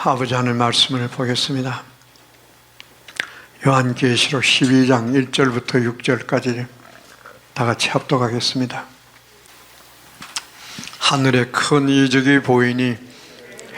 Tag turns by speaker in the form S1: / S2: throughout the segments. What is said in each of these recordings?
S1: 아버지 하늘 말씀을 보겠습니다. 요한계시록 12장 1절부터 6절까지 다 같이 합독하겠습니다. 하늘에 큰 이적이 보이니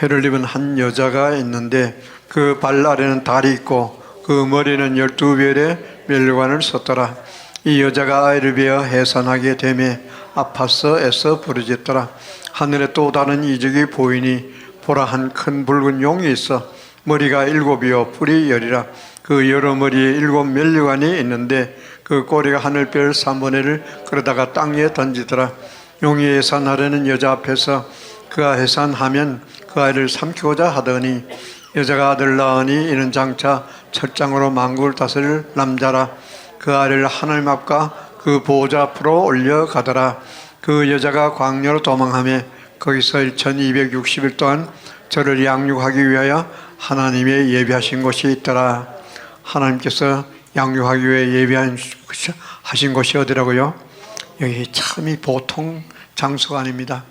S1: 해를 입은 한 여자가 있는데 그 발 아래는 달이 있고 그 머리는 12별의 멸관을 썼더라. 이 여자가 아이를 베어 해산하게 되매 아파서 애써 부르짖더라. 하늘에 또 다른 이적이 보이니 보라 한 큰 붉은 용이 있어 머리가 7이요 뿔이 10이라. 그 여러 머리에 7 면류관이 있는데 그 꼬리가 하늘별 3분의 1을 끌어다가 땅에 던지더라. 용이 해산하려는 여자 앞에서 그가 해산하면 그 아이를 삼키고자 하더니 여자가 아들 낳으니 이는 장차 철장으로 만국을 다스릴 남자라. 그 아이를 하나님 앞과 그 보호자 앞으로 올려가더라. 그 여자가 광야로 도망하며 거기서 1260일 동안 저를 양육하기 위하여 하나님의 예비하신 곳이 있더라. 하나님께서 양육하기 위해 예비하신 곳이 어디라고요? 여기 참이 보통 장소가 아닙니다.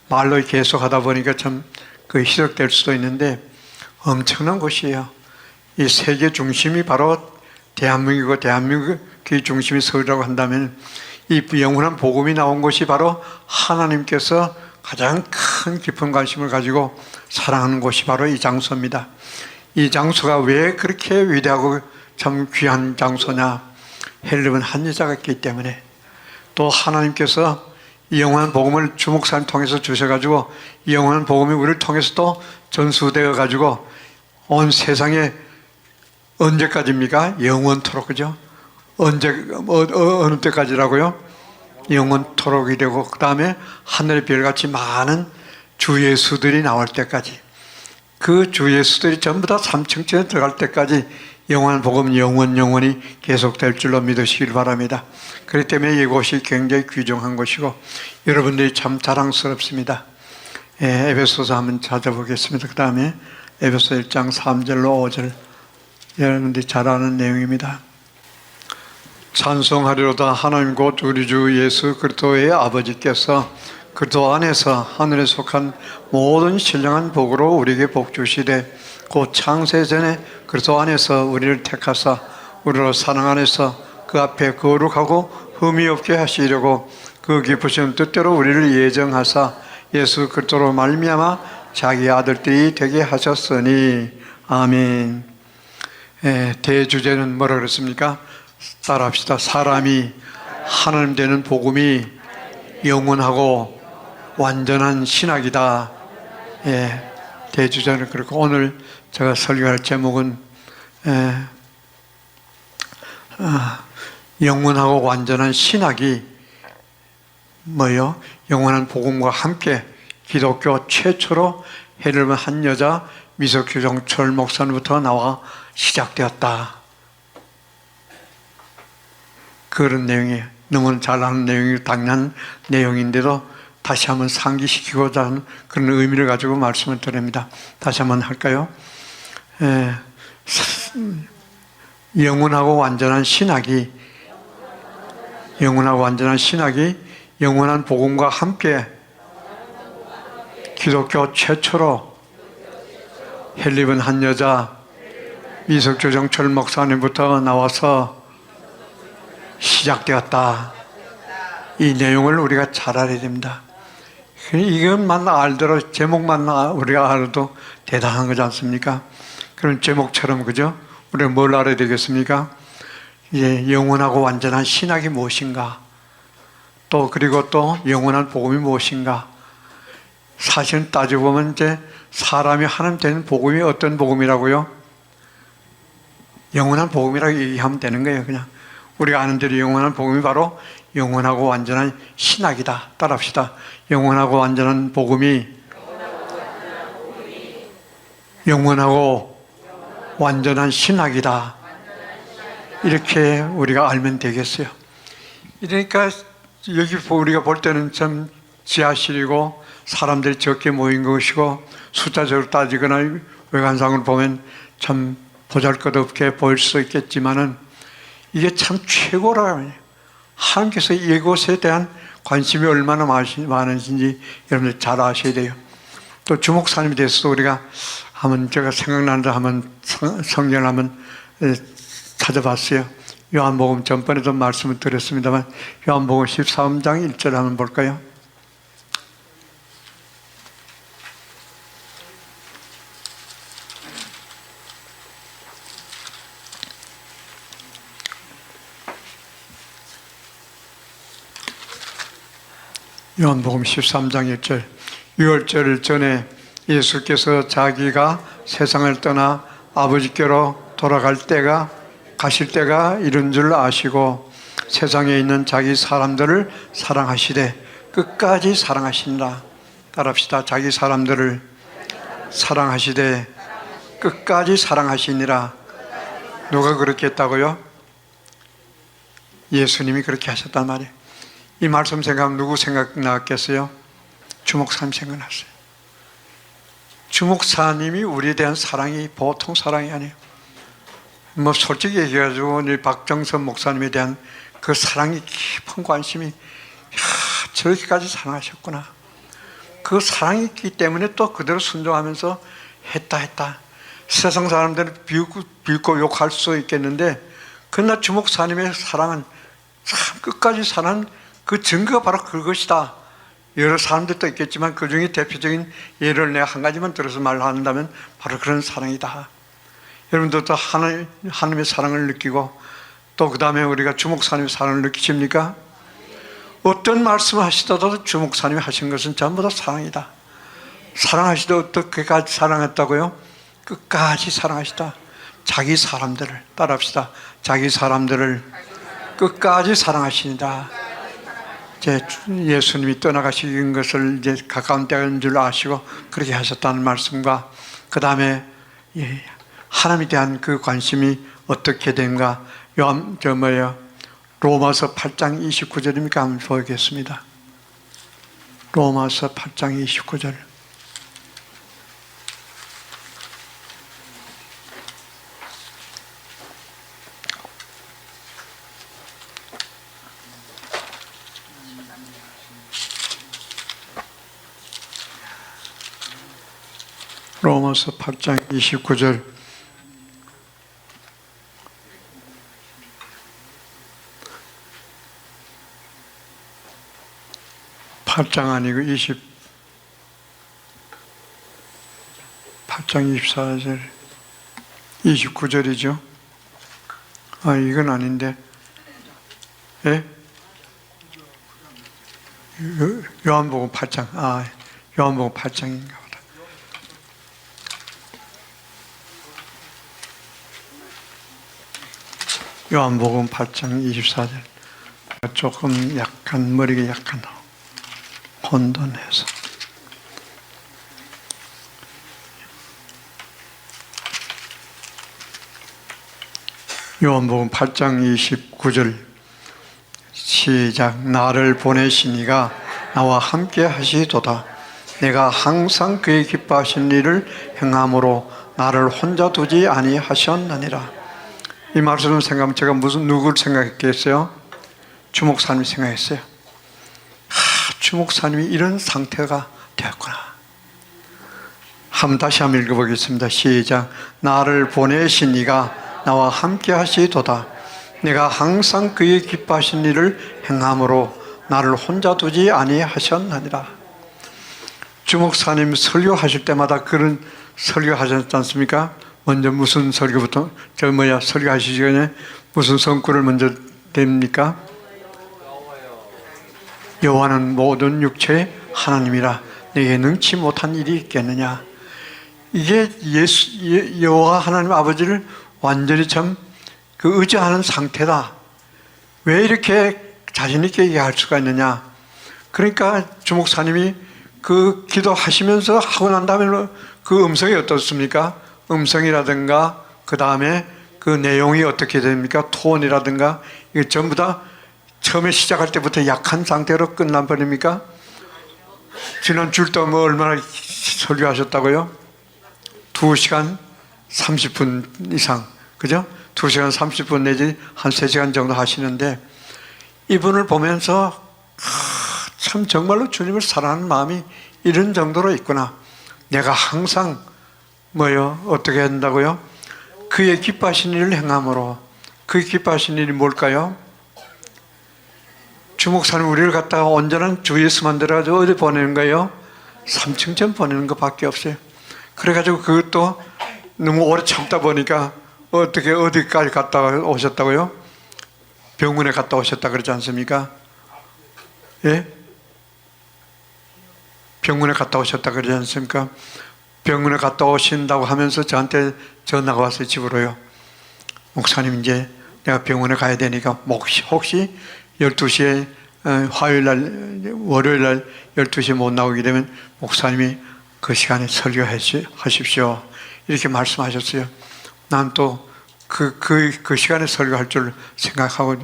S1: 말로 계속 하다 보니까 참 희석될 수도 있는데 엄청난 곳이에요. 이 세계 중심이 바로 대한민국이고 대한민국의 중심이 서울이라고 한다면 이 영원한 복음이 나온 곳이 바로 하나님께서 가장 큰 깊은 관심을 가지고 사랑하는 곳이 바로 이 장소입니다. 이 장소가 왜 그렇게 위대하고 참 귀한 장소냐? 해를 입은 한 여자가 있기 때문에, 또 하나님께서 이 영원한 복음을 주목사님 통해서 주셔가지고 이 영원한 복음이 우리를 통해서 또 전수되어 가지고 온 세상에 언제까지입니까? 영원토록, 그죠? 어느 때까지라고요? 영원토록이 되고, 그 다음에 하늘의 별같이 많은 주 예수들이 나올 때까지, 그 주 예수들이 전부 다 삼층천에 들어갈 때까지 영원한 복음 영원히 계속될 줄로 믿으시길 바랍니다. 그렇기 때문에 이곳이 굉장히 귀중한 곳이고 여러분들이 참 자랑스럽습니다. 에베소서 한번 찾아보겠습니다. 그 다음에 에베소 1장 3절로 5절, 여러분들이 잘 아는 내용입니다. 찬송하리로다. 하나님 곧 우리 주 예수 그리스도의 아버지께서 그리스도 안에서 하늘에 속한 모든 신령한 복으로 우리에게 복 주시되 곧 창세전에 그리스도 안에서 우리를 택하사 우리로 사랑 안에서 그 앞에 거룩하고 흠이 없게 하시려고 그 기쁘신 뜻대로 우리를 예정하사 예수 그리스도로 말미암아 자기 아들들이 되게 하셨으니. 아멘. 대주제는 뭐라 그랬습니까? 따라합시다. 사람이 하나님 되는 복음이 영원하고 완전한 신학이다. 대주제는 그렇고, 오늘 제가 설교할 제목은 영원하고 완전한 신학이 뭐요? 영원한 복음과 함께 기독교 최초로 해를 입은 한 여자 미석규정철 목사님부터 나와 시작되었다. 그런 내용이 너무 잘 아는 내용이 당연한 내용인데도 다시 한번 상기시키고자 하는 그런 의미를 가지고 말씀을 드립니다. 다시 한번 할까요? 영원하고 완전한 신학이 영원한 복음과 함께 기독교 최초로 해를 입은 한 여자 미석조정철 목사님부터 나와서 시작되었다. 이 내용을 우리가 잘 알아야 됩니다. 이것만 알더라도, 제목만 우리가 알아도 대단한 거지 않습니까? 그런 제목처럼, 그죠? 우리가 뭘 알아야 되겠습니까? 이제 영원하고 완전한 신학이 무엇인가? 그리고 또 영원한 복음이 무엇인가? 사실 따져보면 이제 사람이 하나님 되는 복음이 어떤 복음이라고요? 영원한 복음이라고 얘기하면 되는 거예요. 그냥 우리가 아는 대로 영원한 복음이 바로 영원하고 완전한 신학이다. 따라합시다. 영원하고 완전한 복음이 영원하고 완전한 신학이다. 이렇게 우리가 알면 되겠어요. 그러니까 여기 우리가 볼 때는 참 지하실이고 사람들이 적게 모인 것이고 숫자적으로 따지거나 외관상으로 보면 참 보잘것없게 보일 수 있겠지만은 이게 참 최고라. 하나님께서 이곳에 대한 관심이 얼마나 많으신지 여러분들 잘 아셔야 돼요. 또 주목사님에 대해서도 우리가 한번 제가 생각나는데 한번 성경을 한번 찾아봤어요. 요한복음 전번에도 말씀을 드렸습니다만 요한복음 13장 1절 한번 볼까요? 요한복음 13장 1절 유월절 전에 예수께서 자기가 세상을 떠나 아버지께로 돌아갈 때가 가실 때가 이른 줄 아시고 세상에 있는 자기 사람들을 사랑하시되 끝까지 사랑하시니라. 따라합시다. 자기 사람들을 사랑하시되 끝까지 사랑하시니라. 누가 그렇게 했다고요? 예수님이 그렇게 하셨단 말이에요. 이 말씀 생각하면 누구 생각났겠어요? 주목사님 생각났어요. 주목사님이 우리에 대한 사랑이 보통 사랑이 아니에요. 뭐 솔직히 얘기해가지고 우리 박정선 목사님에 대한 그 사랑이 깊은 관심이 저렇게까지 사랑하셨구나. 그 사랑이 있기 때문에 또 그대로 순종하면서 했다. 세상 사람들은 비웃고 욕할 수 있겠는데 그러나 주목사님의 사랑은 참 끝까지 사랑한 그 증거가 바로 그것이다. 여러 사람들도 있겠지만 그 중에 대표적인 예를 내가 한 가지만 들어서 말한다면 바로 그런 사랑이다. 여러분들도 하나님의 사랑을 느끼고 또 그 다음에 우리가 주목사님의 사랑을 느끼십니까? 어떤 말씀을 하시더라도 주목사님이 하신 것은 전부 다 사랑이다. 사랑하시되 어떻게까지 사랑했다고요? 끝까지 사랑하시다. 자기 사람들을 따라합시다. 자기 사람들을 끝까지 사랑하시니다. 예수님이 떠나가신 것을 이제 가까운 때인 줄 아시고 그렇게 하셨다는 말씀과 그 다음에 하나님에 대한 그 관심이 어떻게 된가? 로마서 8장 29절입니까? 한번 보겠습니다. 로마서 8장 29절. 로마서 8장 29절. (8장) 아니고 8장 24절 29절이죠. 이건 아닌데. 예? 요한복음 8장. 요한복음 8장인가 보다. 요한복음 8장 24절. 조금 약간 머리가 약간 혼돈해서. 요한복음 8장 29절 시작. 나를 보내시니가 나와 함께 하시도다. 내가 항상 그의 기뻐하신 일을 행함으로 나를 혼자 두지 아니하셨느니라. 이 말씀을 생각하면 제가 누구를 생각했겠어요? 주목사님 생각했어요. 주목사님이 이런 상태가 되었구나. 다시 한번 읽어보겠습니다. 시작. 나를 보내신 이가 나와 함께 하시도다. 내가 항상 그의 기뻐하신 일을 행함으로 나를 혼자 두지 아니하셨느니라. 주목사님 설교하실 때마다 그런 설교하셨지 않습니까? 먼저 무슨 설교부터? 설교하시기 전에 무슨 성구를 먼저 댑니까? 여호와는 모든 육체의 하나님이라 내게 능치 못한 일이 있겠느냐. 이게 여호와 하나님 아버지를 완전히 그 의지하는 상태다. 왜 이렇게 자신 있게 얘기할 수가 있느냐. 그러니까 주목사님이 그 기도하시면서 하고 난 다음에 그 음성이 어떻습니까? 음성이라든가 그 다음에 그 내용이 어떻게 됩니까? 톤이라든가 이게 전부 다 처음에 시작할 때부터 약한 상태로 끝나버립니까? 지난 주일 동안 얼마나 설교하셨다고요? 2시간 30분 이상, 그죠? 2시간 30분 내지 한 3시간 정도 하시는데 이분을 보면서 참 정말로 주님을 사랑하는 마음이 이런 정도로 있구나. 내가 항상 뭐요? 어떻게 한다고요? 그의 기뻐하신 일을 행함으로. 그의 기뻐하신 일이 뭘까요? 주목사님 우리를 갖다가 온전한 주 예수 만들어가지고 어디 보내는 거예요? 삼층전 보내는 것밖에 없어요. 그래가지고 그것도 너무 오래 참다 보니까 어떻게 어디까지 갔다 오셨다고요? 병원에 갔다 오셨다 그러지 않습니까? 예? 병원에 갔다 오셨다 그러지 않습니까? 병원에 갔다 오신다고 하면서 저한테 전화가 왔어요, 집으로요. 목사님, 이제 내가 병원에 가야 되니까 혹시 12시에 화요일날, 월요일날 12시에 못 나오게 되면 목사님이 그 시간에 설교하십시오. 이렇게 말씀하셨어요. 난 또 그 시간에 설교할 줄 생각하고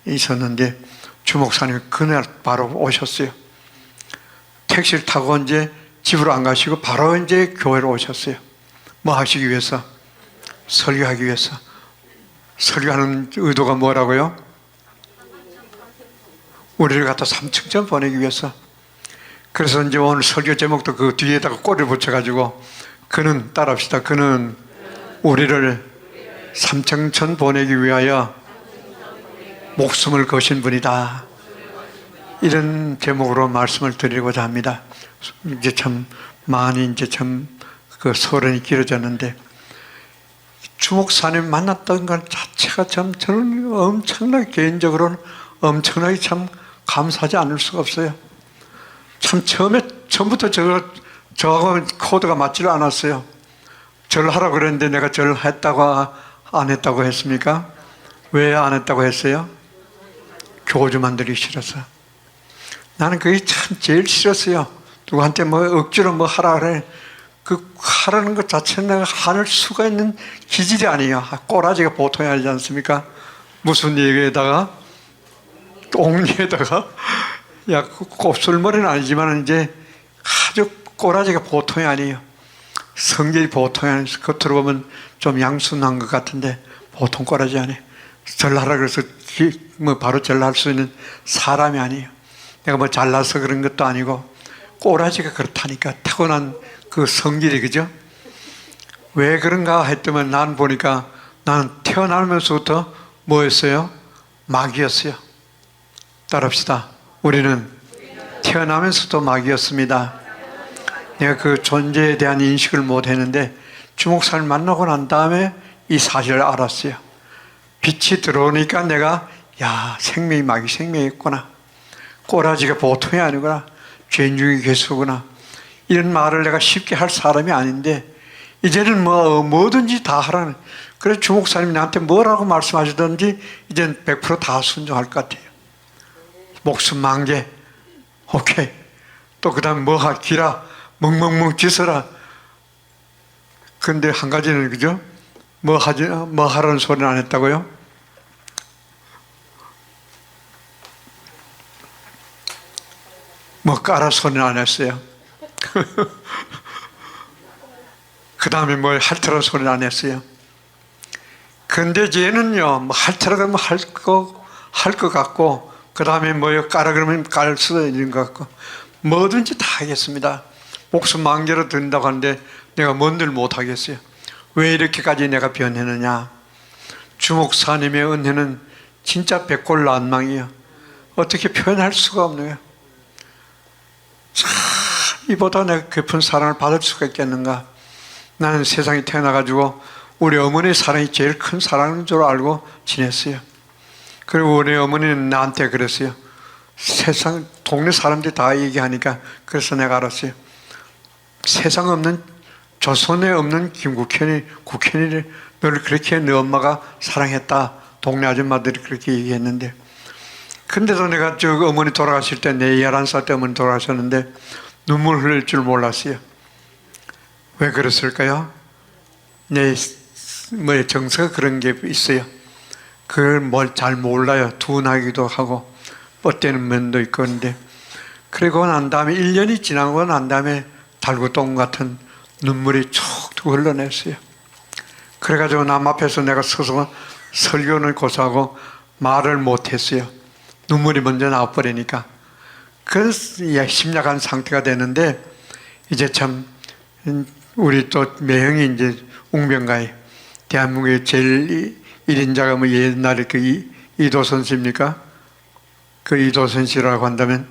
S1: 있었는데 주 목사님이 그날 바로 오셨어요. 택시를 타고 이제 집으로 안 가시고 바로 이제 교회로 오셨어요. 뭐 하시기 위해서? 설교하기 위해서. 설교하는 의도가 뭐라고요? 우리를 갖다 삼층전 보내기 위해서. 그래서 이제 오늘 설교 제목도 그 뒤에다가 꼬리를 붙여가지고 그는 따라합시다. 그는 우리를 삼층전 보내기 위하여 목숨을 거신 분이다. 이런 제목으로 말씀을 드리고자 합니다. 이제 참 많이 이제 참 그 서론이 길어졌는데 주목사님 만났던 것 자체가 참 저는 엄청나게 개인적으로는 엄청나게 참 감사하지 않을 수가 없어요. 참 처음부터 저하고 코드가 맞지를 않았어요. 절 하라고 그랬는데 내가 절 했다고 안 했다고 했습니까? 왜 안 했다고 했어요? 교주 만들기 싫어서. 나는 그게 참 제일 싫었어요. 누구한테 뭐 억지로 뭐 하라 그래. 그 하라는 것 자체는 내가 할 수가 있는 기질이 아니에요. 꼬라지가 보통이 아니지 않습니까? 무슨 얘기에다가 똥리에다가 야 곱슬머리는 아니지만 이제 아주 꼬라지가 보통이 아니에요. 성질이 보통이 아니에요. 겉으로 보면 좀 양순한 것 같은데 보통 꼬라지 아니에요. 절하라 그래서 뭐 바로 절할 수 있는 사람이 아니에요. 내가 뭐 잘나서 그런 것도 아니고 꼬라지가 그렇다니까 타고난 그 성질이. 그죠? 왜 그런가 했더니 난 보니까 나는 태어나면서부터 뭐였어요? 마귀였어요. 따라합시다. 우리는 태어나면서도 마귀였습니다. 내가 그 존재에 대한 인식을 못 했는데 주목사를 만나고 난 다음에 이 사실을 알았어요. 빛이 들어오니까 내가 야 생명이 마귀 생명이었구나. 꼬라지가 보통이 아니구나. 죄인 중에 괴수구나. 이런 말을 내가 쉽게 할 사람이 아닌데 이제는 뭐든지 다 하라는. 그래서 주목사님이 나한테 뭐라고 말씀하시든지 이제는 100% 다 순종할 것 같아요. 목숨 만개. 오케이. 또 그 다음 뭐 기라. 멍멍멍 짖어라. 근데 한 가지는 그죠? 뭐 하라는 소리는 안 했다고요? 뭐 까라 소리는 안 했어요. 그 다음에 뭘 핥으라 소리는 안 했어요. 근데 얘는요, 뭐 핥으라 그러면 할 것 같고, 그 다음에 뭐 까라 그러면 깔 수도 있는 것 같고, 뭐든지 다 하겠습니다. 목숨 만개로 든다고 하는데 내가 뭔들 못 하겠어요. 왜 이렇게까지 내가 변했느냐? 주목사님의 은혜는 진짜 백골난망이에요. 어떻게 표현할 수가 없네요. 참 이보다 내가 깊은 사랑을 받을 수가 있겠는가? 나는 세상에 태어나가지고 우리 어머니의 사랑이 제일 큰 사랑인 줄 알고 지냈어요. 그리고 우리 어머니는 나한테 그랬어요. 세상 동네 사람들이 다 얘기하니까 그래서 내가 알았어요. 세상 없는 조선에 없는 국현이 너를 그렇게 네 엄마가 사랑했다. 동네 아줌마들이 그렇게 얘기했는데, 근데도 내가 저 어머니 돌아가실 때 내 11살 때 어머니 돌아가셨는데 눈물 흘릴 줄 몰랐어요. 왜 그랬을까요? 내 정서가 그런 게 있어요. 그걸 뭘 잘 몰라요. 둔하기도 하고 뻗대는 면도 있고. 그런데 그리고 난 다음에 1년이 지나고 난 다음에 달구똥 같은 눈물이 툭툭 흘러냈어요. 그래가지고 남 앞에서 내가 서서 설교는 고사하고 말을 못했어요. 눈물이 먼저 나와버리니까. 그래서 심약한 상태가 되는데 이제 참 우리 또 매형이 이제 웅변가에 대한민국의 제일 1인자가 뭐 옛날에 그 이도선 씨입니까? 그 이도선 씨라고 한다면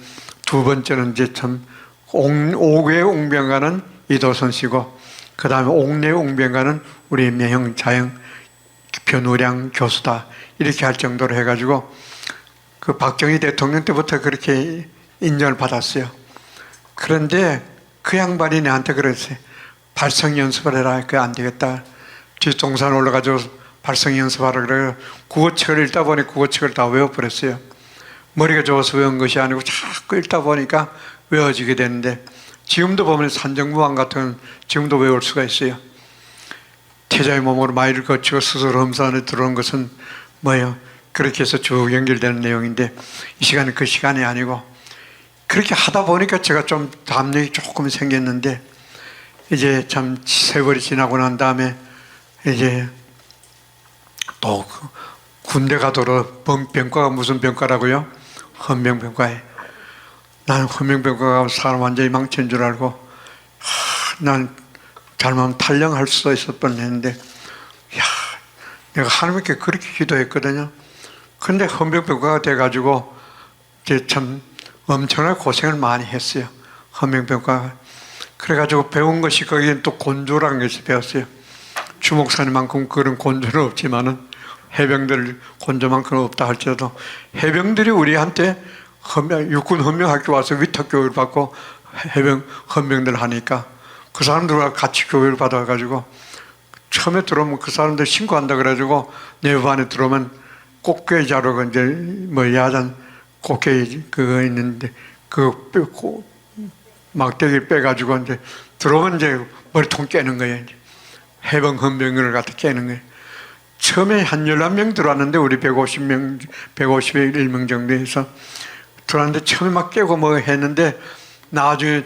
S1: 두 번째는 이제 참 옥외 웅변가는 이도선 씨고 그 다음에 옥내 웅변가는 우리 매형 자영 변우량 교수다 이렇게 할 정도로 해가지고 그 박정희 대통령 때부터 그렇게 인정을 받았어요. 그런데 그 양반이 내한테 그랬어요. 발성 연습을 해라. 그게 안 되겠다. 뒷동산 올라가지고 발성 연습하라 그래요. 국어책을 읽다 보니 국어책을 다 외워버렸어요. 머리가 좋아서 외운 것이 아니고 자꾸 읽다 보니까 외워지게 되는데 지금도 보면 산정무왕 같은 지금도 외울 수가 있어요. 태자의 몸으로 마일을 거치고 스스로 험사 안에 들어온 것은 뭐예요? 그렇게 해서 쭉 연결되는 내용인데 이 시간은 그 시간이 아니고 그렇게 하다 보니까 제가 좀 담력이 조금 생겼는데 이제 참 세월이 지나고 난 다음에 이제 또 군대 가도록 병과가 무슨 병과라고요? 헌병병과에. 나는 헌병병과가 사람 완전히 망친 줄 알고 난 잘못하면 탈영할 수도 있을 뻔했는데 야, 내가 하나님께 그렇게 기도했거든요. 근데 헌병병과가 돼가지고 이제 참 엄청나게 고생을 많이 했어요. 헌병병과가. 그래가지고 배운 것이 거기엔 또 곤조라는 것을 배웠어요. 주목사님만큼 그런 곤조는 없지만은 해병들 곤조만큼은 없다 할지라도 해병들이 우리한테 육군 헌병학교 와서 위탁 교육을 받고 해병 헌병들 하니까 그 사람들과 같이 교육을 받아가지고 처음에 들어오면 그 사람들 신고한다 그래가지고 내 반에 들어오면 꽃게 자루가 이제 뭐 야단 꽃게 그거 있는데 그 막대기 빼가지고 이제 들어오면 이제 머리통 깨는 거예요. 해병 헌병을 갖다 깨는 거예요. 처음에 한 11명 들어왔는데 우리 150명, 151명 정도 해서 들어왔는데 처음에 막 깨고 뭐 했는데 나중에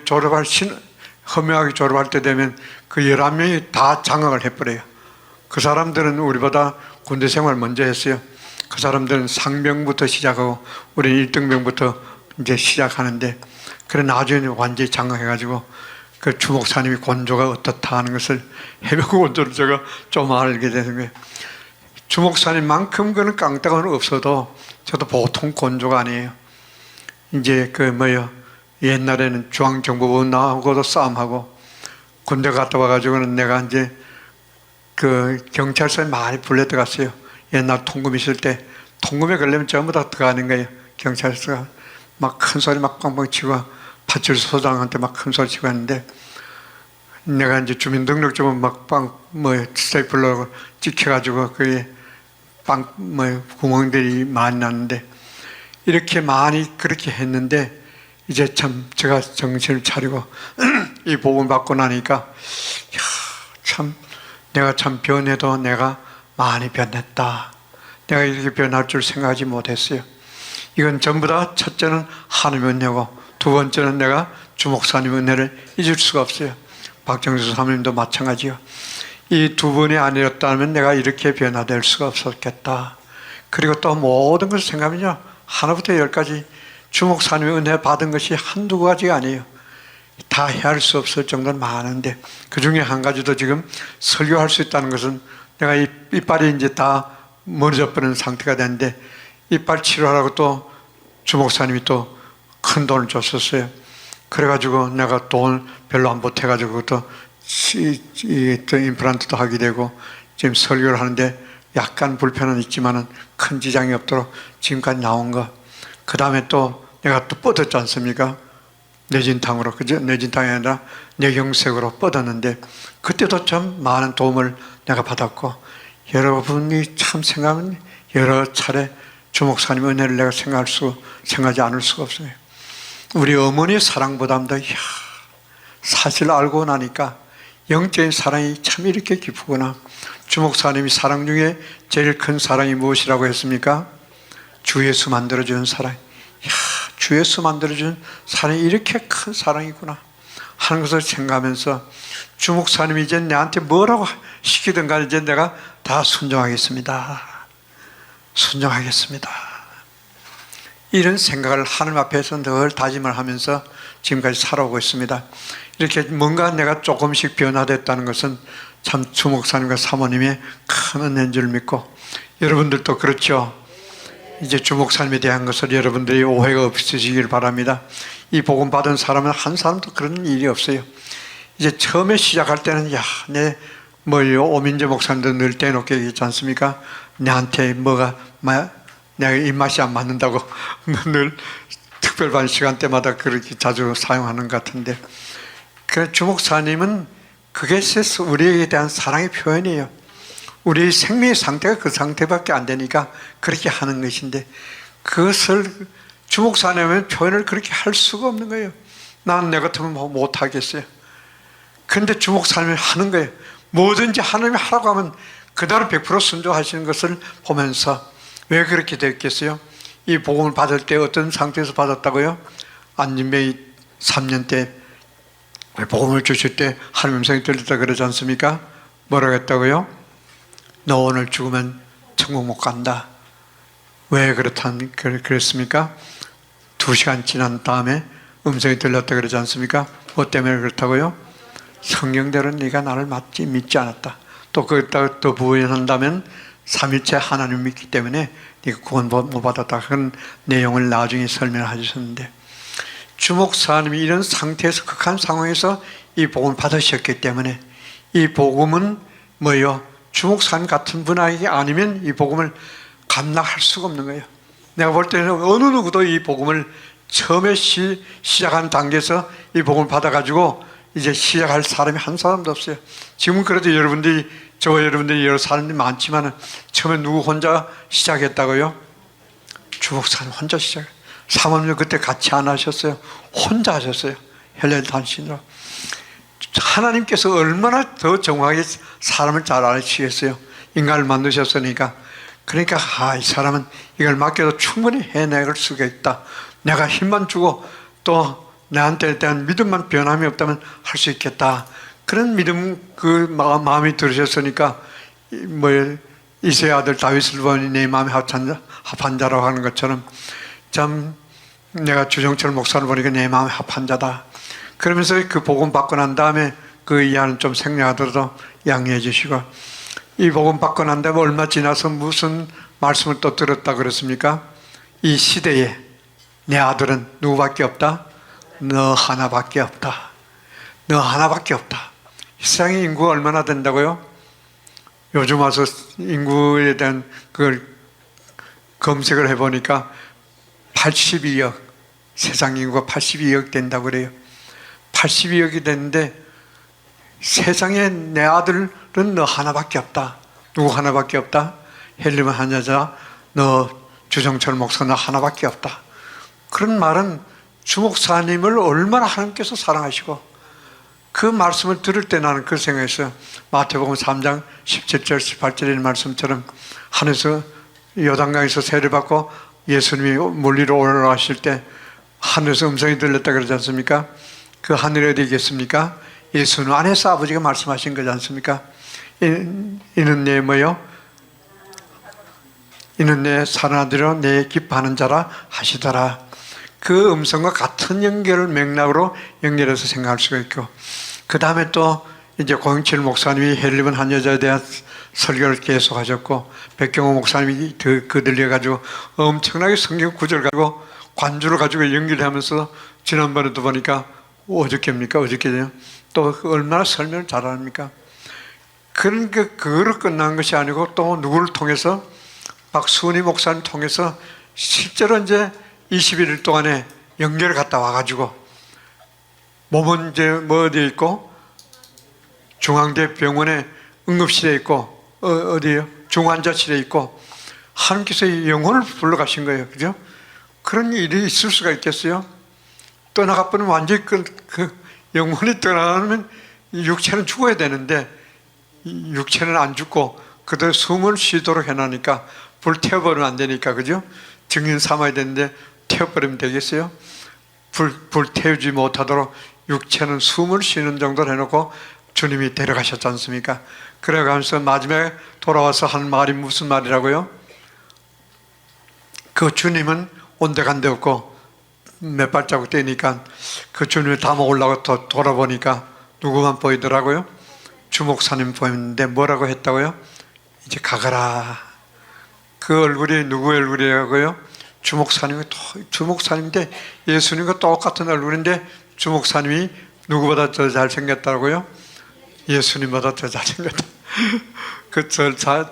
S1: 헌병학교 졸업할 때 되면 그 11명이 다 장학을 해버려요. 그 사람들은 우리보다 군대 생활 먼저 했어요. 그 사람들은 상병부터 시작하고 우리는 1등병부터 이제 시작하는데 그래 나중에 완전히 장악해가지고 그 주목사님이 곤조가 어떻다 하는 것을 해병 곤조를 제가 좀 알게 되는 거예요. 주목사님만큼 그는 깡따가는 없어도 저도 보통 곤조가 아니에요. 이제 그 뭐요 옛날에는 중앙정보부 나하고도 싸움하고 군대 갔다 와가지고는 내가 이제 그 경찰서에 많이 불려들어갔어요. 옛날 통금 있을 때 통금에 걸리면 전부 다 들어가는 거예요. 경찰서가 막 큰 소리 막 빵빵 치고 파출소 소장한테 막 큰 소리 치고 하는데 내가 이제 주민등록증은 막 스테이플러로 찍혀가지고 그게 구멍들이 많이 났는데 이렇게 많이 그렇게 했는데 이제 참 제가 정신을 차리고 이 복음 받고 나니까 참 내가 참 변해도 내가 많이 변했다. 내가 이렇게 변할 줄 생각하지 못했어요. 이건 전부 다 첫째는 하나님의 은혜고 두 번째는 내가 주목사님의 은혜를 잊을 수가 없어요. 박정수 사모님도 마찬가지요. 이 두 분이 아니었다면 내가 이렇게 변화될 수가 없었겠다. 그리고 또 모든 것을 생각하면요. 하나부터 열까지 주목사님의 은혜 받은 것이 한두 가지가 아니에요. 다 헤아릴 수 없을 정도는 많은데 그 중에 한 가지도 지금 설교할 수 있다는 것은 내가 이빨이 이제 다 멀어져 버리는 상태가 됐는데 이빨 치료하라고 또 주목사님이 또 큰 돈을 줬었어요. 그래가지고 내가 돈 별로 안 보태가지고 또 임플란트도 하게 되고 지금 설교를 하는데 약간 불편은 있지만은 큰 지장이 없도록 지금까지 나온 거. 그 다음에 또 내가 또 뻗었지 않습니까? 뇌진탕으로, 그죠? 뇌진탕이 아니라 뇌경색으로 뻗었는데 그때도 참 많은 도움을 내가 받았고 여러분이 참 생각하면 여러 차례 주목사님의 은혜를 내가 생각하지 않을 수가 없어요. 우리 어머니의 사랑보다도 사실 알고 나니까 영적인 사랑이 참 이렇게 기쁘구나. 주목사님이 사랑 중에 제일 큰 사랑이 무엇이라고 했습니까? 주 예수 만들어주는 사랑. 주 예수 만들어주는 사랑이 이렇게 큰 사랑이구나 하는 것을 생각하면서 주목사님이 이제 내한테 뭐라고 시키든 간에 이제 내가 다 순종하겠습니다. 순종하겠습니다. 이런 생각을 하나님 앞에서 늘 다짐을 하면서 지금까지 살아오고 있습니다. 이렇게 뭔가 내가 조금씩 변화됐다는 것은 참 주목사님과 사모님의 큰 은혜인 줄 믿고, 여러분들도 그렇죠. 이제 주목사님에 대한 것을 여러분들이 오해가 없으시길 바랍니다. 이 복음 받은 사람은 한 사람도 그런 일이 없어요. 이제 처음에 시작할 때는 오민재 목사님도 늘 떼놓게 얘기했지 않습니까? 내한테 내가 입맛이 안 맞는다고 늘 특별반 시간 때마다 그렇게 자주 사용하는 것 같은데, 그 주목사님은 그게 우리에게 대한 사랑의 표현이에요. 우리의 생명의 상태가 그 상태밖에 안 되니까 그렇게 하는 것인데, 그것을 주목사님은 표현을 그렇게 할 수가 없는 거예요. 난 내 같으면 못 하겠어요. 그런데 주목사님이 하는 거예요. 뭐든지 하나님이 하라고 하면 그대로 100% 순종하시는 것을 보면서, 왜 그렇게 됐겠어요? 이 복음을 받을 때 어떤 상태에서 받았다고요? 안진뱅이 3년 때 복음을 주실 때 하나님 음성이 들렸다 그러지 않습니까? 뭐라고 했다고요? 너 오늘 죽으면 천국 못 간다. 왜 그랬습니까? 2시간 지난 다음에 음성이 들렸다 그러지 않습니까? 뭐 때문에 그렇다고요? 성경대로 네가 나를 믿지 않았다. 또 거기다가 또 부연한다면 3일째 하나님 믿기 때문에 네가 구원 못 받았다. 그런 내용을 나중에 설명하셨는데, 주목사님이 이런 상태에서, 극한 상황에서 이 복음을 받으셨기 때문에, 이 복음은 주목사님 같은 분에게 아니면 이 복음을 감당할 수가 없는 거예요. 내가 볼 때는 어느 누구도 이 복음을 처음에 시작한 단계에서 이 복음을 받아가지고 이제 시작할 사람이 한 사람도 없어요. 지금 그래도 여러분들이 여러 사람들이 많지만, 처음에 누구 혼자 시작했다고요? 주목사님 혼자 사모님 그때 같이 안 하셨어요. 혼자 하셨어요. 헬레 단신으로. 하나님께서 얼마나 더 정확하게 사람을 잘 아시겠어요. 인간을 만드셨으니까. 그러니까 이 사람은 이걸 맡겨도 충분히 해낼 수가 있다. 내가 힘만 주고 또 나한테 대한 믿음만 변함이 없다면 할 수 있겠다. 그런 믿음, 마음이 들으셨으니까, 이세의 아들 다윗을 보니 내 마음이 합한 자라고 하는 것처럼, 참 내가 주정철 목사를 보니까 내 마음이 합한 자다. 그러면서 그 복음 받고 난 다음에 그 이하는 좀 생략하더라도 양해해 주시고, 이 복음 받고 난 다음에 얼마 지나서 무슨 말씀을 또 들었다 그랬습니까? 이 시대에 내 아들은 누구밖에 없다? 너 하나밖에 없다. 너 하나밖에 없다. 이 세상의 인구가 얼마나 된다고요? 요즘 와서 인구에 대한 그걸 검색을 해보니까 82억, 세상 인구가 82억 된다고 그래요. 82억이 됐는데 세상에 내 아들은 너 하나밖에 없다. 누구 하나밖에 없다? 헬리만 한 여자, 너 주정철 목사 너 하나밖에 없다. 그런 말은 주목사님을 얼마나 하나님께서 사랑하시고, 그 말씀을 들을 때 나는 그 생각했어요. 마태복음 3장 17절 18절의 말씀처럼, 하늘에서 요단강에서 세례 받고 예수님이 물리로 올라가실 때 하늘에서 음성이 들렸다 그러지 않습니까? 그 하늘이 어디 있겠습니까? 예수는 안에서 아버지가 말씀하신 거지 않습니까? 이는 내 이는 내 사랑하는 아들이요 내 기뻐하는 자라 하시더라. 그 음성과 같은 맥락으로 연결해서 생각할 수가 있고, 그 다음에 또 이제 고영칠 목사님이 헬리번 한 여자에 대한 설교를 계속하셨고, 백경호 목사님이 그 들려가지고 엄청나게 성경 구절 가지고 관주를 가지고 연결하면서, 지난번에도 보니까 어저께요. 또 얼마나 설명을 잘합니까? 그러니까 그거로 끝난 것이 아니고, 또 누구를 통해서, 박수은이 목사님 통해서 실제로 이제 21일 동안에 연결을 갔다 와가지고, 몸은 이제 어디에 있고, 중앙대 병원에 응급실에 있고, 어디에요? 중환자실에 있고, 하나님께서 영혼을 불러가신 거예요. 그죠? 그런 일이 있을 수가 있겠어요? 떠나가버리면 완전히 그 영혼이 떠나면 육체는 죽어야 되는데, 육체는 안 죽고 그대로 숨을 쉬도록 해놓으니까, 불태워버리면 안 되니까, 그죠? 증인 삼아야 되는데 태워버리면 되겠어요? 불태우지 못하도록 육체는 숨을 쉬는 정도로 해놓고 주님이 데려가셨지 않습니까? 그래가면서 마지막에 돌아와서 한 말이 무슨 말이라고요? 그 주님은 온데간데 없고 몇 발자국 뛰니까 그 주님을 다 먹으려고 돌아보니까 누구만 보이더라고요? 주목사님 보였는데 뭐라고 했다고요? 이제 가거라. 그 얼굴이 누구의 얼굴이라고요? 주목사님인데 예수님과 똑같은 얼굴인데 주목사님이 누구보다 더 잘생겼다고요? 예수님보다 더 잘생겼다.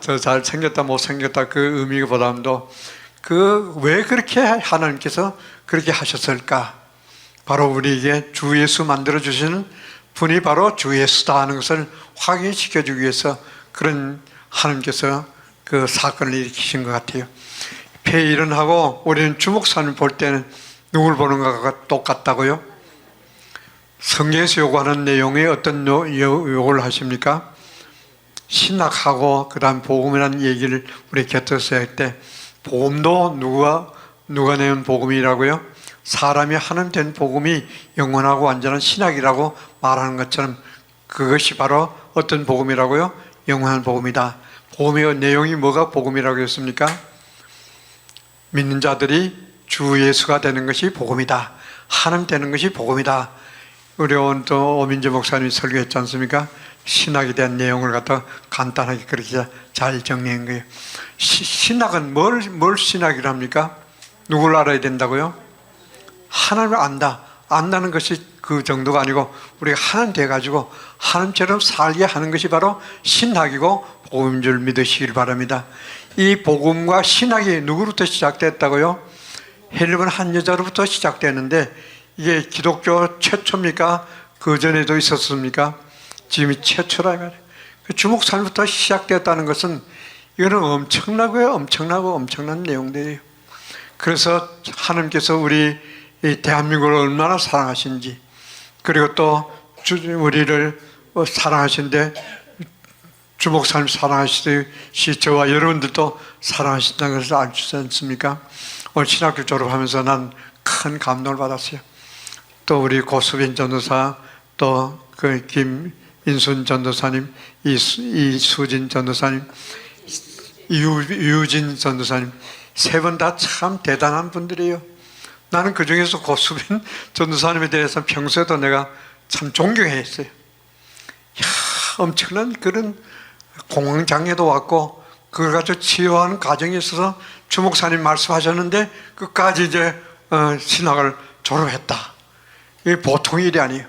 S1: 더 잘생겼다 못생겼다 그 의미보다도 왜 그렇게 하나님께서 그렇게 하셨을까? 바로 우리에게 주 예수 만들어주시는 분이 바로 주 예수다 하는 것을 확인시켜주기 위해서 그런 하나님께서 그 사건을 일으키신 것 같아요. 폐일은하고 우리는 주목사님 볼 때는 누굴 보는 것과 똑같다고요? 성경에서 요구하는 내용이 어떤 요구를 하십니까? 신학하고 그 다음 복음이라는 얘기를 우리 곁에서 할 때 복음도 누가 내는 복음이라고요? 사람이 하나님 된 복음이 영원하고 완전한 신학이라고 말하는 것처럼 그것이 바로 어떤 복음이라고요? 영원한 복음이다. 복음의 내용이 뭐가 복음이라고 했습니까? 믿는 자들이 주 예수가 되는 것이 복음이다. 하나님 되는 것이 복음이다. 우리 또 오민재 목사님이 설교했지 않습니까? 신학에 대한 내용을 갖다 간단하게 그렇게 잘 정리한 거예요. 신학은 뭘 신학이라 합니까? 누굴 알아야 된다고요? 하나님을 안다는 것이 그 정도가 아니고 우리가 하나님 돼가지고 하나님처럼 살게 하는 것이 바로 신학이고 복음인 줄 믿으시길 바랍니다. 이 복음과 신학이 누구로부터 시작됐다고요? 헬리번 한 여자로부터 시작되는데 이게 기독교 최초입니까? 그 전에도 있었습니까? 지금이 최초라 말이에요. 주목사님부터 시작되었다는 것은 이거는 엄청난 내용들이에요. 그래서 하나님께서 우리 대한민국을 얼마나 사랑하신지, 그리고 또 우리를 사랑하신데 주목사님 사랑하시듯이 저와 여러분들도 사랑하신다는 것을 알지 않습니까? 오늘 신학교 졸업하면서 난 큰 감동을 받았어요. 또 우리 고수빈 전도사, 또 그 김인순 전도사님, 이수진 전도사님, 유진 전도사님, 세 분 다 참 대단한 분들이에요. 나는 그 중에서 고수빈 전도사님에 대해서 평소에도 내가 참 존경했어요. 엄청난 그런 공황장애도 왔고 그걸 가지고 치유하는 과정에 있어서 주목사님 말씀하셨는데 끝까지 이제 신학을 졸업했다. 이게 보통 일이 아니에요.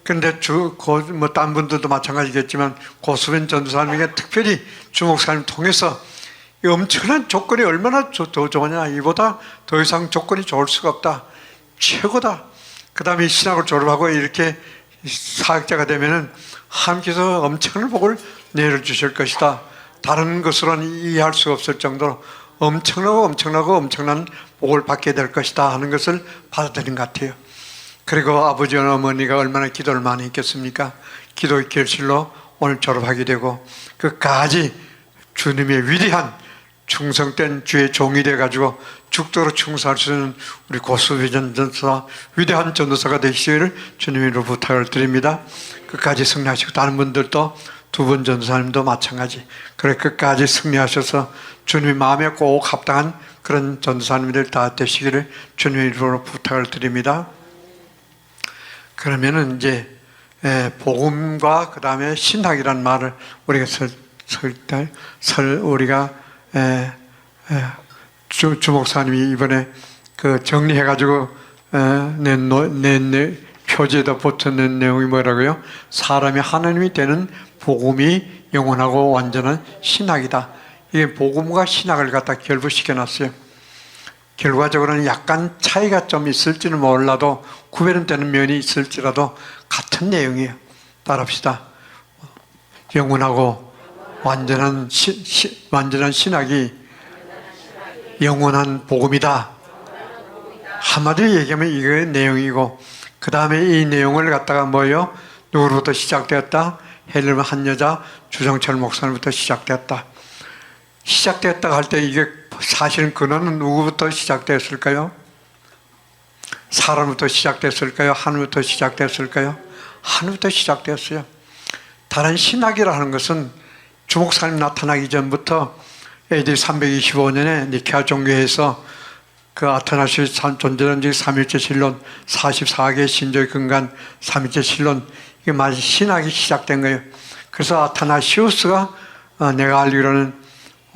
S1: 그런데 딴 분들도 마찬가지겠지만 고수빈 전도사님에게 특별히 주목사님 통해서 이 엄청난 조건이 얼마나 더 좋으냐. 이보다 더 이상 조건이 좋을 수가 없다. 최고다. 그 다음에 신학을 졸업하고 이렇게 사역자가 되면은 하나님께서 엄청난 복을 내려주실 것이다. 다른 것으로는 이해할 수 없을 정도로 엄청난 복을 받게 될 것이다 하는 것을 받아들인 것 같아요. 그리고 아버지와 어머니가 얼마나 기도를 많이 했겠습니까? 기도의 결실로 오늘 졸업하게 되고 끝까지 주님의 위대한 충성된 주의 종이 돼가지고 죽도록 충성할 수 있는 우리 고수빈 전도사, 위대한 전도사가 되시기를 주님으로 부탁을 드립니다. 끝까지 승리하시고 다른 분들도 두 분 전도사님도 마찬가지 그래 끝까지 승리하셔서 주님의 마음에 꼭 합당한 그런 전도사님들 다 되시기를 주님의 이름으로 부탁을 드립니다. 그러면은 이제 복음과 그 다음에 신학이라는 말을 우리가 우리가 주목사님이 이번에 그 정리해가지고 낸 표지에다 붙여낸 내용이 뭐라고요? 사람이 하나님이 되는 복음이 영원하고 완전한 신학이다. 이게 복음과 신학을 갖다 결부시켜 놨어요. 결과적으로는 약간 차이가 좀 있을지는 몰라도 구별되는 면이 있을지라도 같은 내용이에요. 따라합시다. 영원하고 완전한 신학이 영원한 복음이다. 한마디로 얘기하면 이게 내용이고 그 다음에 이 내용을 갖다가 뭐예요? 누구로부터 시작되었다? 헬리번 한 여자 주정철 목사님부터 시작되었다. 시작되었다 할 때 이게 사실은 근원은 누구부터 시작됐을까요? 사람부터 시작됐을까요? 하늘부터 시작됐을까요? 하늘부터 시작됐어요. 다른 신학이라는 것은 주목사님 나타나기 전부터 AD 325년에 니케아 종교에서 그 아테나시스 존재론적 삼일체 신론, 44개 신조의 근간 삼일체 신론, 이게 마치 신학이 시작된 거예요. 그래서 아테나시우스가 내가 알기로는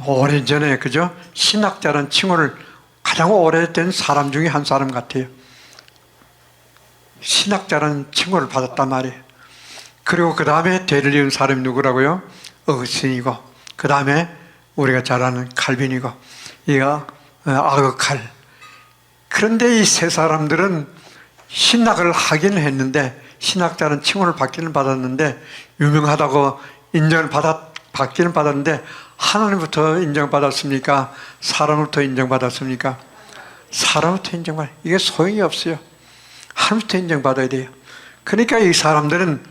S1: 오래전에, 그죠? 신학자라는 칭호를 가장 오래된 사람 중에 한 사람 같아요. 신학자라는 칭호를 받았단 말이에요. 그리고 그 다음에 대를 이은 사람이 누구라고요? 어거스틴이고, 그 다음에 우리가 잘 아는 칼빈이고, 이가 아그칼. 그런데 이 세 사람들은 신학을 하긴 했는데, 신학자는 칭호를 받기는 받았는데, 유명하다고 인정을 받기는 받았는데, 하나님부터 인정받았습니까? 사람부터 인정받았습니까? 사람부터 인정받아요. 이게 소용이 없어요. 하나님부터 인정받아야 돼요. 그러니까 이 사람들은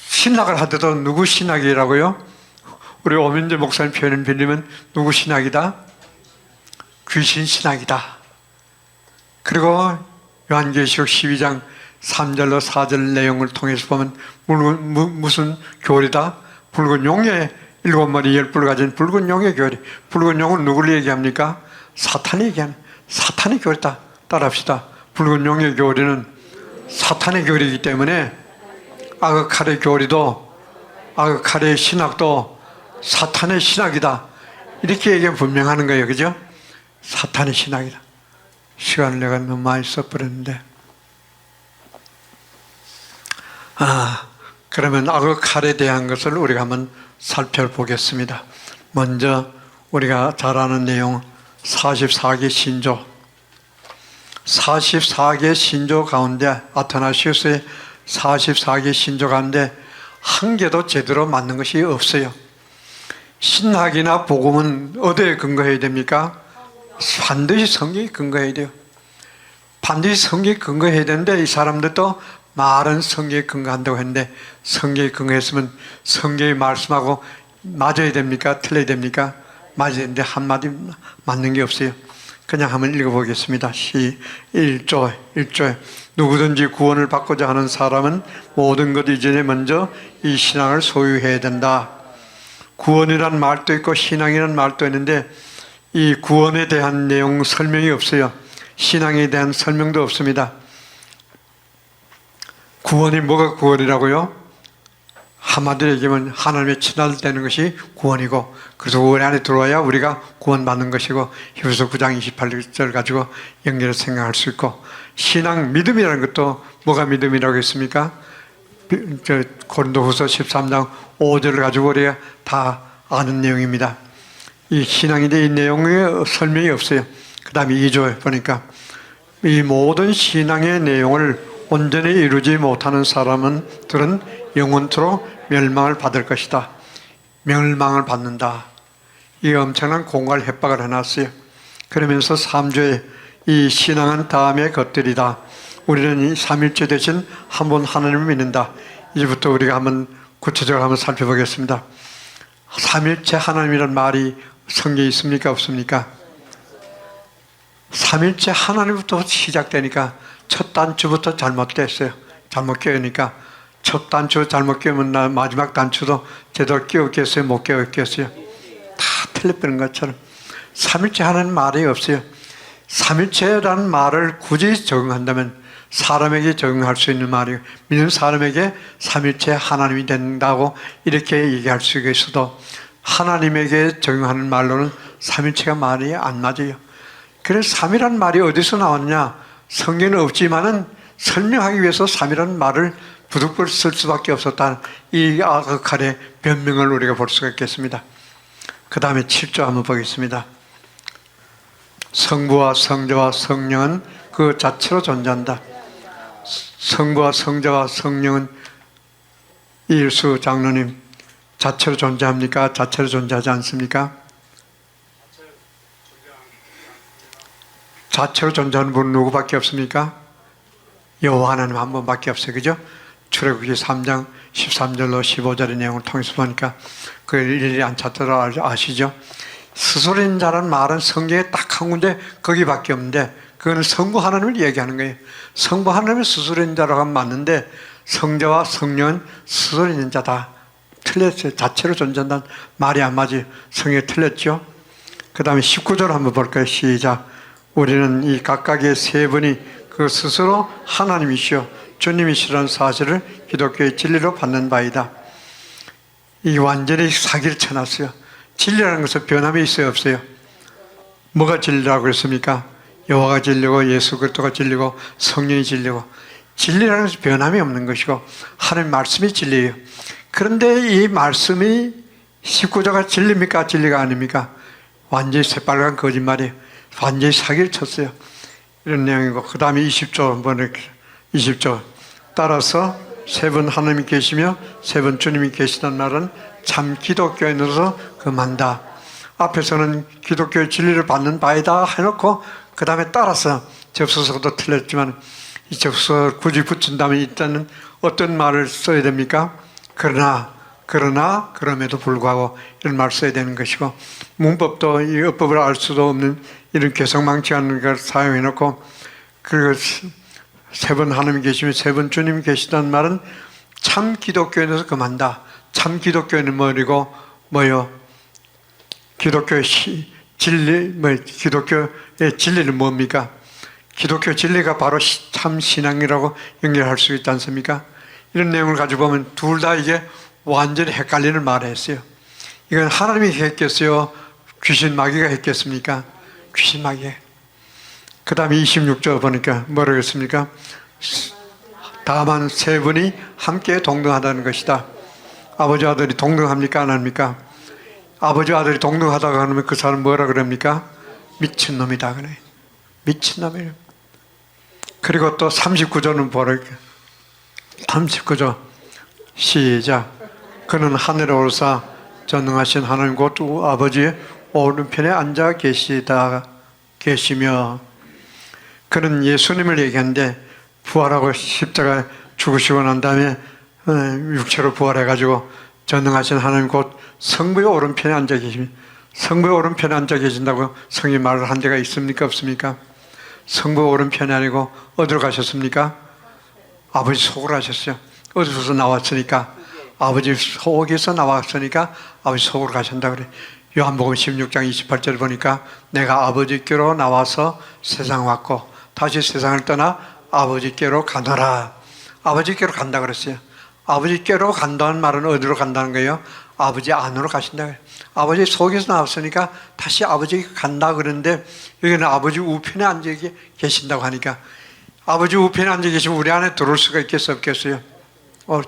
S1: 신학을 하더라도 누구 신학이라고요? 우리 오민재 목사님 표현을 빌리면 누구 신학이다? 귀신 신학이다. 그리고 요한계시록 12장 3절로 4절 내용을 통해서 보면 무슨 교리다? 붉은 용의 7머리 10뿔 가진 붉은 용의 교리. 붉은 용은 누구를 얘기합니까? 사탄이 얘기하는 사탄의 교리다. 따라합시다. 붉은 용의 교리는 사탄의 교리이기 때문에 아그칼의 교리도, 아그칼의 신학도 사탄의 신학이다. 이렇게 얘기하면 분명하는 거예요. 그죠? 사탄의 신학이다. 시간을 내가 너무 많이 써버렸는데. 그러면 아그칼에 대한 것을 우리가 한번 살펴보겠습니다. 먼저 우리가 잘 아는 내용, 44개 신조. 44개 신조 가운데, 아테나시우스의 44개 신조 가운데 한 개도 제대로 맞는 것이 없어요. 신학이나 복음은 어디에 근거해야 됩니까? 반드시 성경에 근거해야 돼요. 반드시 성경에 근거해야 되는데, 이 사람들도 말은 성경에 근거한다고 했는데, 성경에 근거했으면 성경의 말씀하고 맞아야 됩니까? 틀려야 됩니까? 맞아야 되는데 한마디 맞는 게 없어요. 그냥 한번 읽어보겠습니다. 1조에 누구든지 구원을 받고자 하는 사람은 모든 것 이전에 먼저 이 신앙을 소유해야 된다. 구원이란 말도 있고 신앙이란 말도 있는데, 이 구원에 대한 내용 설명이 없어요. 신앙에 대한 설명도 없습니다. 구원이 뭐가 구원이라고요? 한마디로 얘기하면 하나님의 친아들 되는 것이 구원이고, 그래서 구원 안에 들어와야 우리가 구원받는 것이고, 히브리서 9장 28절 가지고 연결해서 생각할 수 있고, 신앙, 믿음이라는 것도 뭐가 믿음이라고 했습니까? 고린도후서 13장 5절을 가지고 우리가 다 아는 내용입니다. 이 신앙인데 이 내용에 설명이 없어요. 그 다음에 2조에 보니까 이 모든 신앙의 내용을 온전히 이루지 못하는 사람들은 영원토록 멸망을 받을 것이다. 멸망을 받는다. 이 엄청난 공갈 협박을 해놨어요. 그러면서 3조에 이 신앙은 다음의 것들이다. 우리는 이 삼일체 대신 한 분 하나님을 믿는다. 이제부터 우리가 한번 구체적으로 한번 살펴보겠습니다. 삼일체 하나님이란 말이 성경에 있습니까? 없습니까? 삼일체 하나님부터 시작되니까 첫 단추부터 잘못됐어요. 잘못 깨우니까 첫 단추 잘못 깨우면 마지막 단추도 제대로 깨웠겠어요? 못 깨웠겠어요? 다 틀려버린 것처럼 삼일체 하나님 말이 없어요. 삼일체라는 말을 굳이 적용한다면 사람에게 적용할 수 있는 말이에요. 믿는 사람에게 삼일체 하나님이 된다고 이렇게 얘기할 수 있어도 하나님에게 적용하는 말로는 삼일체가 말이 안 맞아요. 그래서 삼이라는 말이 어디서 나왔냐? 성경은 없지만은 설명하기 위해서 삼이라는 말을 부득불 쓸 수밖에 없었다는 이 아그칼의 변명을 우리가 볼 수가 있겠습니다. 그 다음에 7조 한번 보겠습니다. 성부와 성자와 성령은 그 자체로 존재한다. 성부와 성자와 성령은 이일수 장로님 자체로 존재합니까? 자체로 존재하지 않습니까? 자체로 존재하는 분은 누구밖에 없습니까? 여호와 하나님 한 분밖에 없어요. 그죠? 출애굽기 3장 13절로 15절의 내용을 통해서 보니까 그 일일이 안 찾도록 아시죠? 스스로인 자라는 말은 성경에 딱 한 군데 거기밖에 없는데 그거는 성부 하나님을 얘기하는 거예요. 성부 하나님은 스스로인 자라고 하면 맞는데 성자와 성령은 스스로인 자다. 틀렸어요. 자체로 존재한다는 말이 안 맞아요. 성경에 틀렸죠? 그 다음에 19절 한번 볼까요? 시작. 우리는 이 각각의 세 분이 그 스스로 하나님이시여 주님이시라는 사실을 기독교의 진리로 받는 바이다. 이 완전히 사기를 쳐놨어요. 진리라는 것은 변함이 있어요, 없어요? 뭐가 진리라고 그랬습니까? 여호와가 진리고 예수 그리스도가 진리고 성령이 진리고, 진리라는 것은 변함이 없는 것이고 하나님 말씀이 진리예요. 그런데 이 말씀이 19조가 진리입니까? 진리가 아닙니까? 완전히 새빨간 거짓말이에요. 완전히 사기를 쳤어요. 이런 내용이고, 그 다음에 20조, 20조. 따라서 세 분 하나님이 계시며 세 분 주님이 계시다는 말은 참 기독교인으로서 금한다. 앞에서는 기독교의 진리를 받는 바이다 해놓고 그 다음에 따라서 접수서도 틀렸지만 이 접수서 굳이 붙인다면 일단은 어떤 말을 써야 됩니까? 그럼에도 불구하고 이런 말을 써야 되는 것이고, 문법도 이 어법을 알 수도 없는 이런 개성망치 않는 걸 사용해놓고, 그리고 세 분 하나님이 계시며 세 분 주님이 계시다는 말은 참 기독교인에서 금한다. 참 기독교인은 뭐요? 기독교의 기독교의 진리는 뭡니까? 기독교 진리가 바로 참 신앙이라고 연결할 수 있지 않습니까? 이런 내용을 가지고 보면 둘 다 이게 완전히 헷갈리는 말을 했어요. 이건 하나님이 했겠어요? 귀신 마귀가 했겠습니까? 귀신 마귀. 그 다음에 26절 보니까 뭐라고 했습니까? 다만 세 분이 함께 동등하다는 것이다. 아버지 아들이 동등합니까? 안 합니까? 아버지 아들이 동등하다고 하면 그 사람 뭐라 그럽니까? 미친놈이다 그래. 미친놈이에요. 그리고 또 39조는 뭐랄까? 39조 시작. 그는 하늘에 오르사 전능하신 하나님 곧 아버지의 오른편에 앉아 계시며, 그는 예수님을 얘기하는데 부활하고 십자가에 죽으시고 난 다음에 육체로 부활해가지고 전능하신 하나님 곧 성부의 오른편에 앉아 계시며, 성부의 오른편에 앉아 계신다고 성이 말을 한 데가 있습니까? 없습니까? 성부 오른편이 아니고 어디로 가셨습니까? 아버지 속으로 가셨어요. 어디서 나왔으니까? 아버지 속에서 나왔으니까 아버지 속으로 가신다 그래. 요한복음 16장 28절 보니까 내가 아버지께로 나와서 세상 왔고 다시 세상을 떠나 아버지께로 가노라. 아버지께로 간다 그랬어요. 아버지께로 간다는 말은 어디로 간다는 거예요? 아버지 안으로 가신다 그래요. 아버지 속에서 나왔으니까 다시 아버지 간다 그러는데, 여기는 아버지 우편에 앉아 계신다고 하니까, 아버지 우편에 앉아 계시면 우리 안에 들어올 수가 있겠어요, 없겠어요?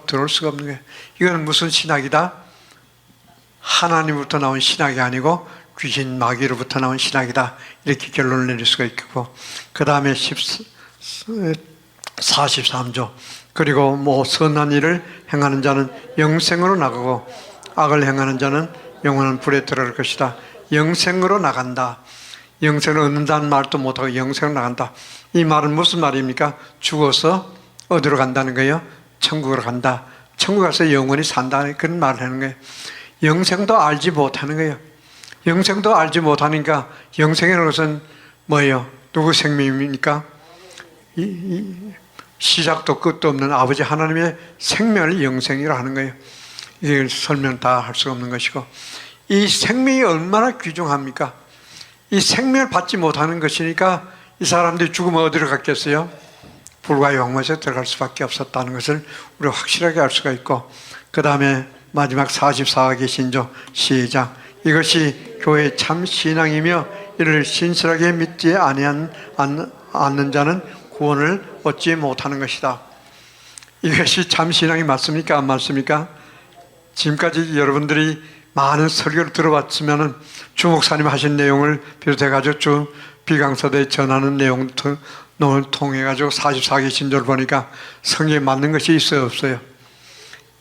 S1: 들어올 수가 없는 거예요. 이건 무슨 신학이다? 하나님부터 나온 신학이 아니고 귀신 마귀로부터 나온 신학이다. 이렇게 결론을 내릴 수가 있고, 그 다음에 43조. 그리고 선한 일을 행하는 자는 영생으로 나가고 악을 행하는 자는 영원한 불에 들어갈 것이다. 영생으로 나간다. 영생을 얻는다는 말도 못하고 영생으로 나간다. 이 말은 무슨 말입니까? 죽어서 어디로 간다는 거예요? 천국으로 간다. 천국 가서 영원히 산다. 그런 말을 하는 거예요. 영생도 알지 못하는 거예요. 영생도 알지 못하니까, 영생이라는 것은 뭐예요? 누구 생명입니까? 시작도 끝도 없는 아버지 하나님의 생명을 영생이라 하는 거예요. 이걸 설명 다 할 수가 없는 것이고, 이 생명이 얼마나 귀중합니까? 이 생명을 받지 못하는 것이니까 이 사람들이 죽으면 어디로 갔겠어요? 불과 영원에 들어갈 수밖에 없었다는 것을 우리가 확실하게 알 수가 있고, 그 다음에 마지막 44개 신조 시작. 이것이 교회의 참 신앙이며 이를 신실하게 믿지 않는 자는 구원을 얻지 못하는 것이다. 이것이 참 신앙이 맞습니까? 안 맞습니까? 지금까지 여러분들이 많은 설교를 들어봤으면 주목사님 하신 내용을 비롯해가지고 주 비강서대에 전하는 내용을 통해가지고 44개 신조를 보니까 성경에 맞는 것이 있어요, 없어요?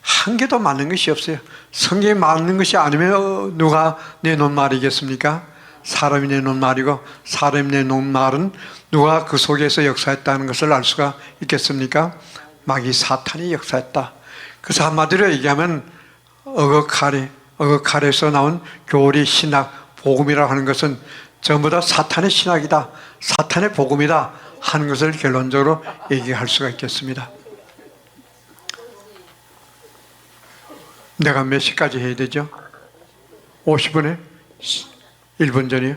S1: 한 개도 맞는 것이 없어요. 성경에 맞는 것이 아니면 누가 내놓은 말이겠습니까? 사람이 내놓은 말이고, 사람이 내놓은 말은 누가 그 속에서 역사했다는 것을 알 수가 있겠습니까? 마귀 사탄이 역사했다. 그래서 한마디로 얘기하면 어거칼에서 나온 교리, 신학, 복음이라고 하는 것은 전부 다 사탄의 신학이다, 사탄의 복음이다 하는 것을 결론적으로 얘기할 수가 있겠습니다. 내가 몇 시까지 해야 되죠? 50분에? 1분 전이요?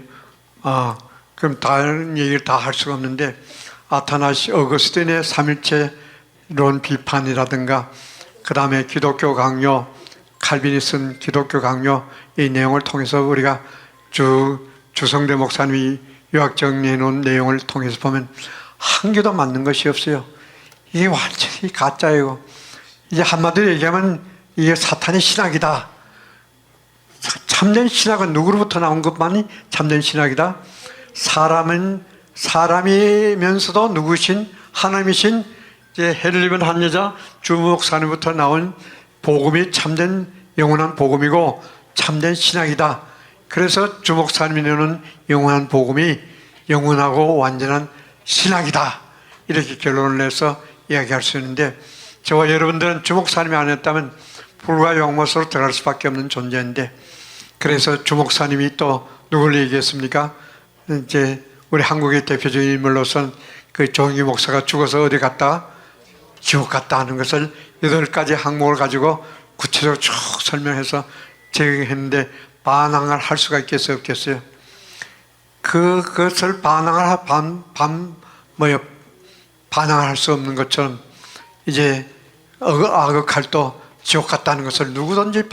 S1: 그럼 다른 얘기를 다 할 수가 없는데 아타나시 어거스틴의 삼일체론 비판이라든가 그 다음에 기독교 강요, 칼빈이 쓴 기독교 강요 이 내용을 통해서 우리가 주성대 목사님이 요약 정리해 놓은 내용을 통해서 보면 한 개도 맞는 것이 없어요. 이게 완전히 가짜예요. 이제 한마디로 얘기하면 이게 사탄의 신학이다. 참된 신학은 누구로부터 나온 것만이 참된 신학이다. 사람은 사람이면서도 누구신 하나님이신 이제 해를 입은 한 여자 주 목사님부터 나온 복음이 참된 영원한 복음이고 참된 신학이다. 그래서 주 목사님이 내는 영원한 복음이 영원하고 완전한 신학이다. 이렇게 결론을 내서 이야기할 수 있는데 저와 여러분들은 주 목사님이 아니었다면 불과 용못으로 들어갈 수밖에 없는 존재인데 그래서 주 목사님이 또 누굴 얘기했습니까? 이제 우리 한국의 대표적인 인물로서는 그 정희 목사가 죽어서 어디 갔다? 지옥 갔다 하는 것을 8가지 항목을 가지고 구체적으로 쭉 설명해서 제공했는데 반항을 할 수가 있겠어요, 없겠어요? 그것을 반항을 할 수 없는 것처럼 이제 악의 또 지옥 갔다는 것을 누구든지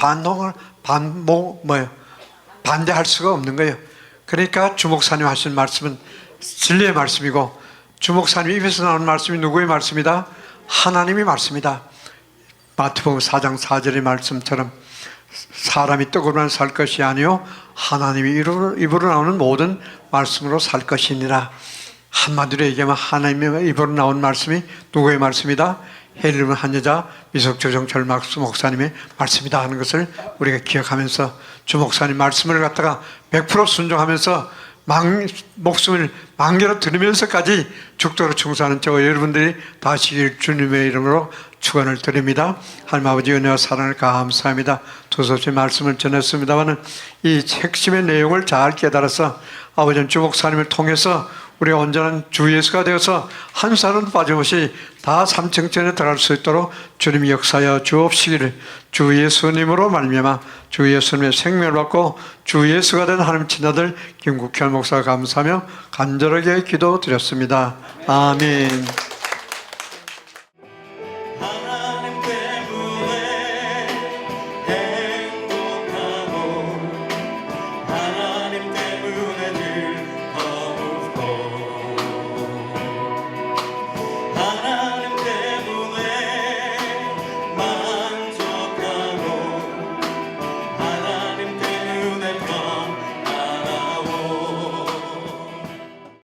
S1: 반대할 수가 없는 거예요. 그러니까 주 목사님 하신 말씀은 진리의 말씀이고 주 목사님 입에서 나오는 말씀이 누구의 말씀이다? 하나님의 말씀이다. 마태복음 4장 4절의 말씀처럼 사람이 떡으로만 살 것이 아니요 하나님이 입으로 나오는 모든 말씀으로 살 것이니라. 한마디로 얘기하면 하나님의 입으로 나온 말씀이 누구의 말씀이다? 해를 입은 한 여자 미석조정철 목사님의 말씀이다 하는 것을 우리가 기억하면서 주 목사님 말씀을 갖다가 100% 순종하면서 목숨을 망개로 들으면서까지 죽도록 충성하는 저와 여러분들이 다 하시길 주님의 이름으로 축원을 드립니다. 하나님 아버지 은혜와 사랑을 감사합니다. 두서없이 말씀을 전했습니다만 이 핵심의 내용을 잘 깨달아서 아버지 주 목사님을 통해서 우리가 온전한 주 예수가 되어서 한 사람도 빠짐없이 다 삼층천에 들어갈 수 있도록 주님이 역사하여 주옵시기를 주 예수님으로 말미암아 주 예수님의 생명을 받고 주 예수가 된 하나님 친아들 김국현 목사가 감사하며 간절하게 기도드렸습니다. 아멘.